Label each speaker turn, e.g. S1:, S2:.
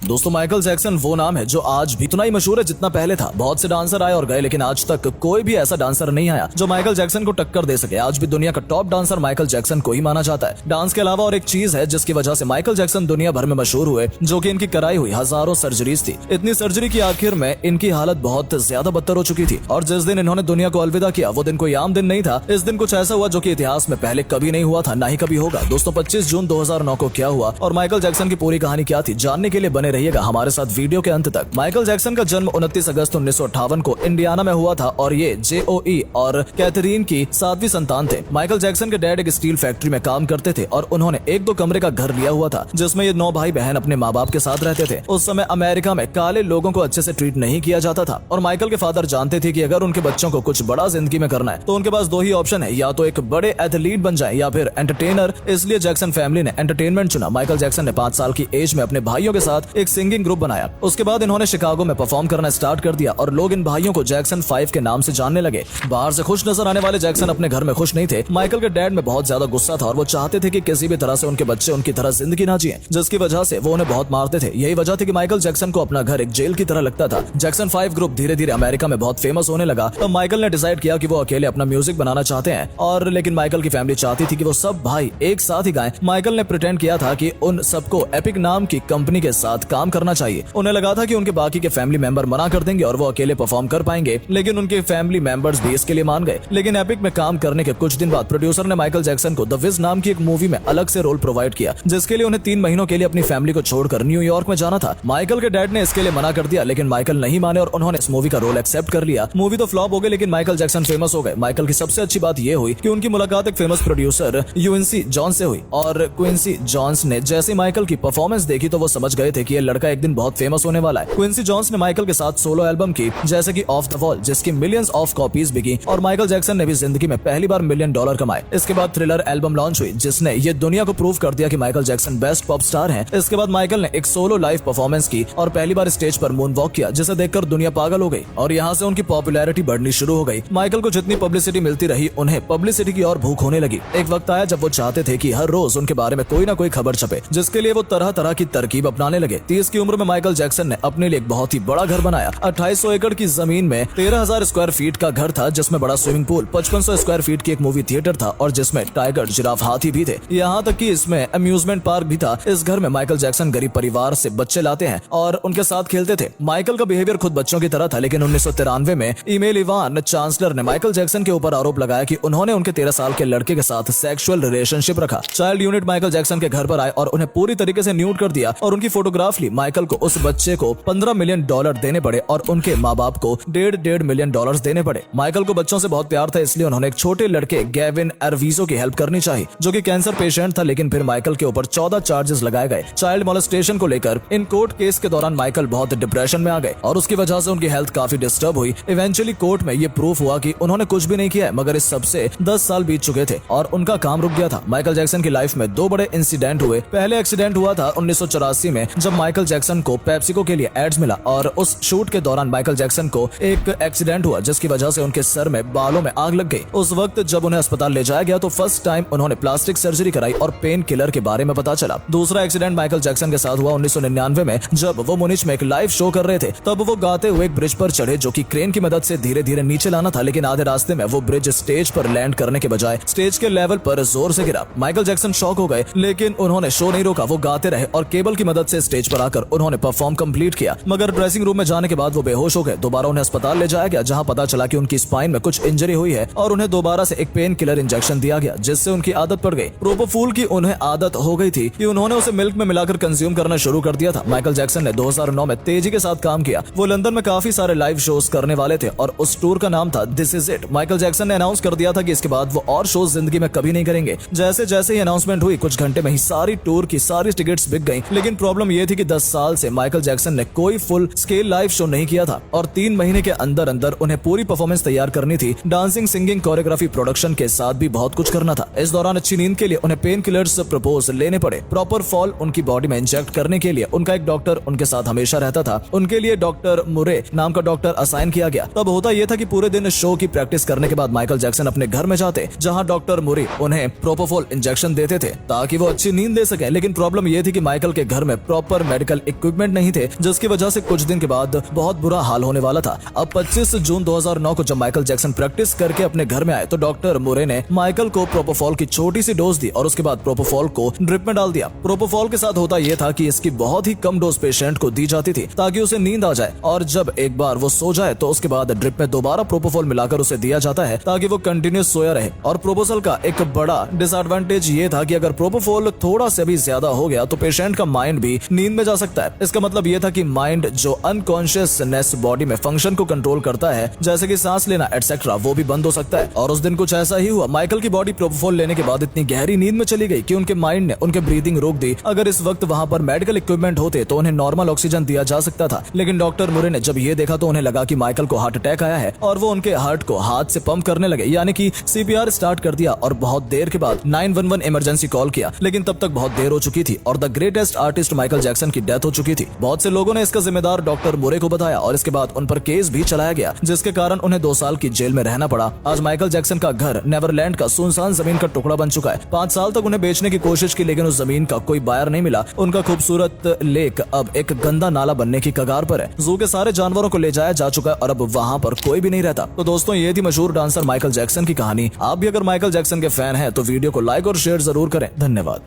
S1: दोस्तों Michael Jackson वो नाम है जो आज भी उतना ही मशहूर है जितना पहले था। बहुत से डांसर आए और गए लेकिन आज तक कोई भी ऐसा डांसर नहीं आया जो माइकल जैक्सन को टक्कर दे सके। आज भी दुनिया का टॉप डांसर माइकल जैक्सन को ही माना जाता है। डांस के अलावा और एक चीज है जिसकी वजह से माइकल जैक्सन दुनिया भर में मशहूर हुए, जो कि इनकी कराई हुई हजारों सर्जरीज थी। इतनी सर्जरी की आखिर में इनकी हालत बहुत ज्यादा बदतर हो चुकी थी और जिस दिन इन्होंने दुनिया को अलविदा किया वो दिन कोई आम दिन नहीं था। इस दिन कुछ ऐसा हुआ जो कि इतिहास में पहले कभी नहीं हुआ था, ना ही कभी होगा। दोस्तों 25 जून 2009 को क्या हुआ और माइकल जैक्सन की पूरी कहानी क्या थी, जानने के लिए बने रहिएगा हमारे साथ वीडियो के अंत तक। माइकल जैक्सन का जन्म 29 अगस्त 1958 को इंडियाना में हुआ था और ये JOE और कैथरीन की 7वीं संतान थे। माइकल जैक्सन के डैड एक स्टील फैक्ट्री में काम करते थे और उन्होंने 1-2 कमरे का घर लिया हुआ था जिसमें ये 9 भाई बहन अपने माँ बाप के साथ रहते थे। उस समय अमेरिका में काले लोगों को अच्छे से ट्रीट नहीं किया जाता था और माइकल के फादर जानते थे कि अगर उनके बच्चों को कुछ बड़ा जिंदगी में करना है तो उनके पास 2 ही ऑप्शन है, या तो एक बड़े एथलीट बन जाए या फिर एंटरटेनर। इसलिए जैक्सन फैमिली ने एंटरटेनमेंट चुना। माइकल जैक्सन ने 5 साल की एज में अपने भाइयों के साथ एक सिंगिंग ग्रुप बनाया। उसके बाद इन्होंने शिकागो में परफॉर्म करना स्टार्ट कर दिया और लोग इन भाइयों को जैक्सन 5 के नाम से जानने लगे। बाहर से खुश नजर आने वाले जैक्सन अपने घर में खुश नहीं थे। माइकल के डैड में बहुत ज्यादा गुस्सा था और वो चाहते थे कि किसी भी तरह से उनके बच्चे उनकी तरह जिंदगी ना जिए, जिसकी वजह से वो उन्हें बहुत मारते थे। यही वजह थी कि माइकल जैक्सन को अपना घर एक जेल की तरह लगता था। जैक्सन 5 ग्रुप धीरे धीरे अमेरिका में बहुत फेमस होने लगा तो माइकल ने डिसाइड किया कि वो अकेले अपना म्यूजिक बनाना चाहते हैं और लेकिन माइकल की फैमिली चाहती थी कि वो सब भाई एक साथ ही गाएं। माइकल ने प्रिटेंड किया था कि उन सबको एपिक नाम की कंपनी के साथ काम करना चाहिए। उन्हें लगा था कि उनके बाकी के फैमिली मेंबर मना कर देंगे और वो अकेले परफॉर्म कर पाएंगे, लेकिन उनके फैमिली मेंबर्स भी इसके लिए मान गए। लेकिन एपिक में काम करने के कुछ दिन बाद प्रोड्यूसर ने माइकल जैक्सन को द विज नाम की एक मूवी में अलग से रोल प्रोवाइड किया, जिसके लिए उन्हें 3 महीनों के लिए अपनी फैमिली को छोड़कर न्यूयॉर्क में जाना था। माइकल के डैड ने इसके लिए मना कर दिया, लेकिन माइकल नहीं माने और उन्होंने इस मूवी का रोल एक्सेप्ट कर लिया। मूवी तो फ्लॉप हो गई लेकिन माइकल जैक्सन फेमस हो गए। माइकल की सबसे अच्छी बात यह हुई कि उनकी मुलाकात एक फेमस प्रोड्यूसर क्विंसी जॉन्स से हुई और क्विंसी जॉन्स ने जैसे माइकल की परफॉर्मेंस देखी तो वो समझ गए थे कि ये लड़का एक दिन बहुत फेमस होने वाला है। क्विंसी जॉन्स ने माइकल के साथ सोलो एल्बम की जैसे कि ऑफ द वॉल, जिसकी मिलियंस ऑफ कॉपीज बिकी और माइकल जैक्सन ने भी जिंदगी में पहली बार $1 मिलियन कमाए। इसके बाद थ्रिलर एल्बम लॉन्च हुई जिसने ये दुनिया को प्रूव कर दिया कि Michael Jackson best pop star हैं। इसके बाद माइकल ने एक सोलो लाइव परफॉर्मेंस की और पहली बार स्टेज पर मून वॉक किया, जिसे देखकर दुनिया पागल हो गई और यहाँ से उनकी पॉपुलैरिटी बढ़नी शुरू हो गई। माइकल को जितनी पब्लिसिटी मिलती रही उन्हें पब्लिसिटी की और भूख होने लगी। एक वक्त आया जब वो चाहते थे कि हर रोज उनके बारे में कोई ना कोई खबर छपे, जिसके लिए वो तरह तरह की तरकीब अपनाने लगे। 30 की उम्र में माइकल जैक्सन ने अपने लिए एक बहुत ही बड़ा घर बनाया। 2800 एकड़ की जमीन में 13,000 स्क्वायर फीट का घर था जिसमें बड़ा स्विमिंग पूल, 5500 स्क्वायर फीट की एक मूवी थिएटर था और जिसमें टाइगर, जिराफ, हाथी भी थे। यहाँ तक कि इसमें अम्यूजमेंट पार्क भी था। इस घर में माइकल जैक्सन गरीब परिवार से बच्चे लाते हैं और उनके साथ खेलते थे। माइकल का बिहेवियर खुद बच्चों की तरह था, लेकिन 1993 में ईमेल इवान चांसलर ने माइकल जैक्सन के ऊपर आरोप लगाया कि उन्होंने उनके 13 साल के लड़के के साथ सेक्सुअल रिलेशनशिप रखा। चाइल्ड यूनिट माइकल जैक्सन के घर पर आए और उन्हें पूरी तरीके से न्यूड कर दिया और उनकी फोटोग्राफ ली। माइकल को उस बच्चे को $15 मिलियन देने पड़े और उनके माँ बाप को $1.5 मिलियन देने पड़े। माइकल को बच्चों से बहुत प्यार था, इसलिए उन्होंने एक छोटे लड़के गैविन एरवीजो की हेल्प करनी चाहिए जो कि कैंसर पेशेंट था, लेकिन फिर माइकल के ऊपर 14 चार्जेस लगाए गए चाइल्ड मोलेस्टेशन को लेकर। इन कोर्ट केस के दौरान माइकल बहुत डिप्रेशन में आ गए और उसकी वजह से उनकी हेल्थ काफी डिस्टर्ब हुई। इवेंचुअली कोर्ट में ये प्रूफ हुआ कि उन्होंने कुछ भी नहीं किया है, मगर इस सबसे 10 साल बीत चुके थे और उनका काम रुक गया था। माइकल जैक्सन की लाइफ में 2 बड़े इंसिडेंट हुए। पहले एक्सीडेंट हुआ था 1984 में जब माइकल जैक्सन को पेप्सिको के लिए एड्स मिला और उस शूट के दौरान माइकल जैक्सन को एक एक्सीडेंट हुआ जिसकी वजह से उनके सर में बालों में आग लग गई। उस वक्त जब उन्हें अस्पताल ले जाया गया तो फर्स्ट टाइम उन्होंने प्लास्टिक सर्जरी कराई और पेन किलर के बारे में पता चला। दूसरा एक्सीडेंट माइकल जैक्सन के साथ हुआ 1999 में जब वो मुनिच में एक लाइव शो कर रहे थे। तब वो गाते हुए एक ब्रिज पर चढ़े जो कि क्रेन की मदद से धीरे धीरे नीचे लाना था, लेकिन आधे रास्ते में वो ब्रिज स्टेज पर लैंड करने के बजाय स्टेज के लेवल पर जोर से गिरा। माइकल जैक्सन शॉक हो गए, लेकिन उन्होंने शो नहीं रोका। वो गाते रहे और केबल की मदद से स्टेज पर आकर उन्होंने परफॉर्म कंप्लीट किया, मगर ड्रेसिंग रूम में जाने के बाद वो बेहोश हो गए। दोबारा उन्हें अस्पताल ले जाया गया जहां पता चला कि उनकी स्पाइन में कुछ इंजरी हुई है और उन्हें दोबारा से एक पेन किलर इंजेक्शन दिया गया जिससे उनकी आदत पड़ गई। प्रोपोफूल की उन्हें आदत हो गई थी कि उन्होंने उसे मिल्क में मिलाकर कंज्यूम करना शुरू कर दिया था। माइकल जैक्सन ने 2009 में तेजी के साथ काम किया। वो लंदन में काफी सारे लाइव शोज करने वाले थे और उस टूर का नाम था this is it. Michael Jackson ने अनाउंस कर दिया था कि इसके बाद वो और शोज जिंदगी में कभी नहीं करेंगे। जैसे जैसे ही अनाउंसमेंट हुई कुछ घंटे में ही सारी टूर की सारी टिकट्स बिक गई, लेकिन प्रॉब्लम ये थी कि 10 साल से माइकल जैक्सन ने कोई फुल स्केल लाइव शो नहीं किया था और 3 महीने के अंदर अंदर उन्हें पूरी परफॉर्मेंस तैयार करनी थी। डांसिंग, सिंगिंग, कोरियोग्राफी, प्रोडक्शन के साथ भी बहुत कुछ करना था। इस दौरान अच्छी नींद के लिए उन्हें पेन किलर्स प्रपोज लेने पड़े। प्रॉपर फॉल उनकी बॉडी में इंजेक्ट करने के लिए उनका एक डॉक्टर उनके साथ हमेशा रहता था। उनके लिए डॉक्टर मुरे नाम का डॉक्टर असाइन किया गया। तब होता यह था कि पूरे दिन शो की प्रैक्टिस करने के बाद माइकल जैक्सन अपने घर में जाते जहां डॉक्टर मुरे उन्हें प्रोपोफॉल इंजेक्शन देते थे ताकि वो अच्छी नींद ले सके। लेकिन प्रॉब्लम यह थी कि माइकल के घर में प्रॉपर मेडिकल इक्विपमेंट नहीं थे, जिसकी वजह से कुछ दिन के बाद बहुत बुरा हाल होने वाला था। अब 25 जून 2009 को जब माइकल जैक्सन प्रैक्टिस करके अपने घर में आए तो डॉक्टर मुरे ने माइकल को प्रोपोफॉल की छोटी सी डोज दी और उसके बाद प्रोपोफॉल को ड्रिप में डाल दिया। प्रोपोफॉल के साथ होता यह था कि इसकी बहुत ही कम डोज पेशेंट को दी जाती थी ताकि उसे नींद आ जाए, और जब एक बार वो सो जाए तो उसके बाद ड्रिप में दोबारा प्रोपोफॉल मिलाकर उसे दिया जाता है ताकि वो कंटिन्यूस सोया रहे। और प्रोपोफॉल का एक बड़ा डिसएडवांटेज ये था कि अगर प्रोपोफॉल थोड़ा से भी ज्यादा हो गया तो पेशेंट का माइंड भी नींद में जा सकता है। इसका मतलब ये था कि माइंड जो अनकॉन्शियसनेस बॉडी में फंक्शन को कंट्रोल करता है, जैसे कि सांस लेना एटसेट्रा, वो भी बंद हो सकता है। और उस दिन कुछ ऐसा ही हुआ। माइकल की बॉडी प्रोपोफॉल लेने के बाद इतनी गहरी नींद में चली गई कि उनके माइंड ने उनके ब्रीदिंग रोक दी। अगर इस वक्त वहां पर मेडिकल इक्विपमेंट होते तो उन्हें नॉर्मल ऑक्सीजन दिया जा सकता था, लेकिन डॉक्टर मुरे ने जब ये देखा तो उन्हें लगा कि माइकल को हार्ट अटैक आया है और वो उनके हार्ट को हाथ से पंप करने लगे, यानी कि सीपीआर स्टार्ट कर दिया। और बहुत देर के बाद 911 इमरजेंसी कॉल किया, लेकिन तब तक बहुत देर हो चुकी थी और the greatest artist Michael Jackson की डेथ हो चुकी थी। बहुत से लोगों ने इसका जिम्मेदार डॉक्टर मुरे को बताया और इसके बाद उन पर केस भी चलाया गया, जिसके कारण उन्हें 2 साल की जेल में रहना पड़ा। आज माइकल जैक्सन का घर नेवरलैंड का सुनसान जमीन का टुकड़ा बन चुका है। 5 साल तक उन्हें बेचने की कोशिश की, लेकिन उस जमीन का कोई बायर नहीं मिला। उनका खूबसूरत लेक अब एक गंदा नाला बनने की कगार पर है। जू के सारे जानवरों को ले जाया जा चुका है और अब वहां पर कोई भी नहीं रहता। तो दोस्तों, ये थी मशहूर डांसर माइकल जैक्सन की कहानी। आप भी अगर माइकल जैक्सन के फैन हैं तो वीडियो को लाइक और शेयर जरूर करें। धन्यवाद।